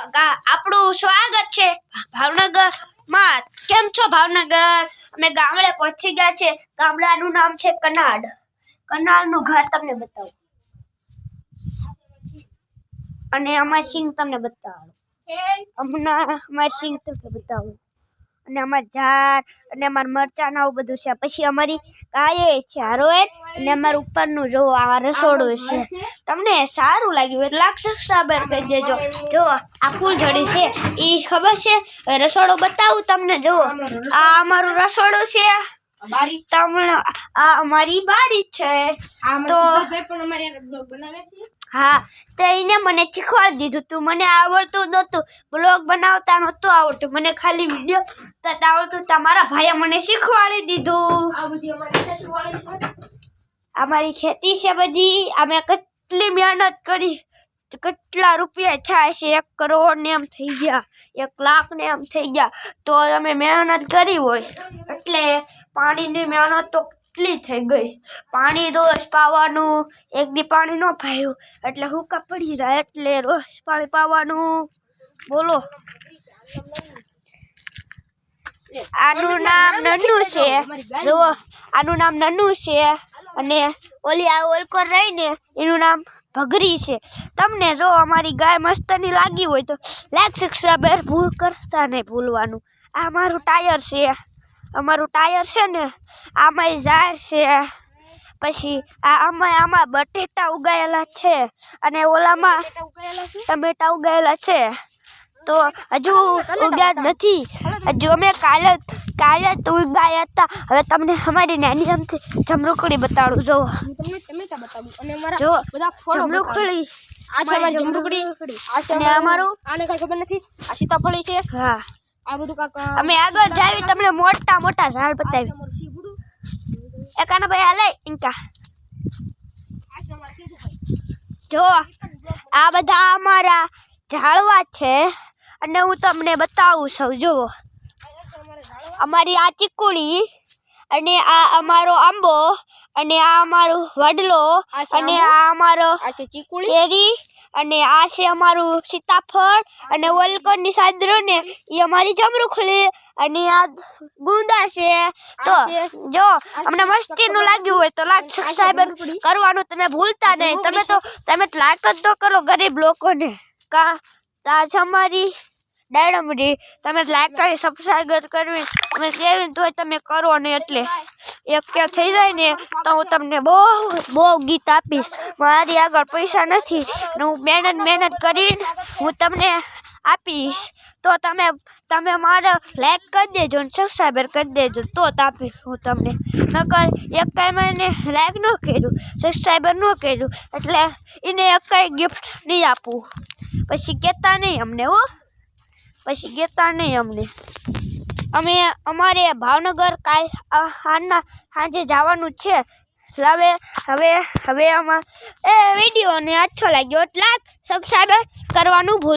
આપણું સ્વાગત છે ભાવનગરમાં। કેમ છો ભાવનગર? અમે ગામડે પહોંચી ગયા છે। ગામડાનું નામ છે કનાડ। કનાડનું ઘર તમને બતાવું અને અમાર સિંગ તમને બતાવું અમાર સિંગ તમને બતાવું અને અમાર ઝાડ અને અમાર મરચાં આવું બધું છે। પછી અમારી ગાય છે હારોએ અને અમાર ઉપરનું જો આ રસોડું છે। તમને સારું લાગ્યું લાખ સબસ્ક્રાઇબર કરી દેજો। જો આ ફૂલઝડી છે ઈ ખબર છે રસોડું બતાવું તમને। જો આ અમારું રસોડું છે તમને આ અમારી બારી છે। તો હા તો એને મને શીખવાડી દીધું તું। મને આવડતું નહોતું, બ્લોગ બનાવતા નહોતું આવડતું, મને ખાલી વિડીયો કરતા આવડતું। તમારા ભાઈએ મને શીખવાડી દીધું। અમારી ખેતી છે બધી। અમે કેટલી મહેનત કરી, કેટલા રૂપિયા થાય છે, 1 કરોડ ને એમ થઈ ગયા, 1 લાખ ને એમ થઈ ગયા। તો અમે મહેનત કરી હોય એટલે પાણીની મહેનત તો કેટલી થઈ ગઈ। પાણી રોજ પાવાનું, એક દી પાણી ન પાયું એટલે હુકા પડી જાય, એટલે રોજ પાણી પાવાનું। બોલો આનું નામ નન્નુ છે। જો આનું નામ નન્નુ છે અને ઓલી આ ઓલકોર રહી ને એનું નામ ભગરી છે। તમને જો અમારી ગાય મસ્તની લાગી હોય તો લાઈક સબસ્ક્રાઇબર ભૂલ કરતા નહીં ભૂલવાનું। આ મારું ટાયર છે, અમારું ટાયર છે ને આ મારી ઝાડ છે। પછી આમાં બટેટા ઉગાયેલા છે અને ઓલામાં ટમેટા ઉગાયેલા છે। તો હજુ ઉગ્યા નથી, હજુ અમે કાલે તો ઉગાયા હતા। હવે તમને અમારી નાની આમથી જમરૂખડી બતાડું। જો જો જમરૂખડી આ છે અમારી જમરૂખડી, આ છે અને અમારું આને કઈ ખબર નથી, આ સીતાફળી છે। હા આ બધું કાકા અમે આગળ જાવી તમને મોટા મોટા ઝાડ બતાવી। એકાના ભાઈ હાલે ઇનકા જો આ બધા અમારા ઝાડવા છે અને હું તમને બતાવું છું। જુઓ અમારી આ ચીકુડી અને આ અમારો આંબો અને આ અમારું વડલો અને આ અમારો કેરી અને આ છે અમારું સીતાફળ અને ઓલકોરની સાદરો ને એ અમારી જમરૂખડી અને આ ગુંદા છે। તો જો અમને મસ્તીનું લાગ્યું હોય તો લાઈક સબસ્ક્રાઇબર કરવાનું તમે ભૂલતા નહીં। તમે લાઈક જ ન કરો ગરીબ લોકોને। તા છે અમારી ડાયરામડી, તમે લાઈક કરી સબસ્ક્રાઇબર કરવી અમે કેવી તોય તમે કરો ને, એટલે એક કે થઈ જાય ને તો હું તમને બહુ ગીત આપીશ। મારી આગળ પૈસા નથી ને હું મહેનત કરીને હું તમને આપીશ। તો તમે મારે લાઈક કરી દેજો ને સબસ્ક્રાઇબર કરી દેજો તો જ આપીશ હું તમને। નકર એક કાંઈ મને લાઈક ન કર્યું, સબસ્ક્રાઇબર ન કર્યું એટલે એને એક કાંઈ ગિફ્ટ નહીં આપું। પછી કહેતા નહીં અમને હો, પછી કહેતા નહીં અમને। અમારે ભાવનગર કાલ સાંજે જવાનું છે। હવે આમાં વિડીયોને અચ્છો લાગ્યો લાઈક સબસ્ક્રાઇબર કરવાનું ભૂલ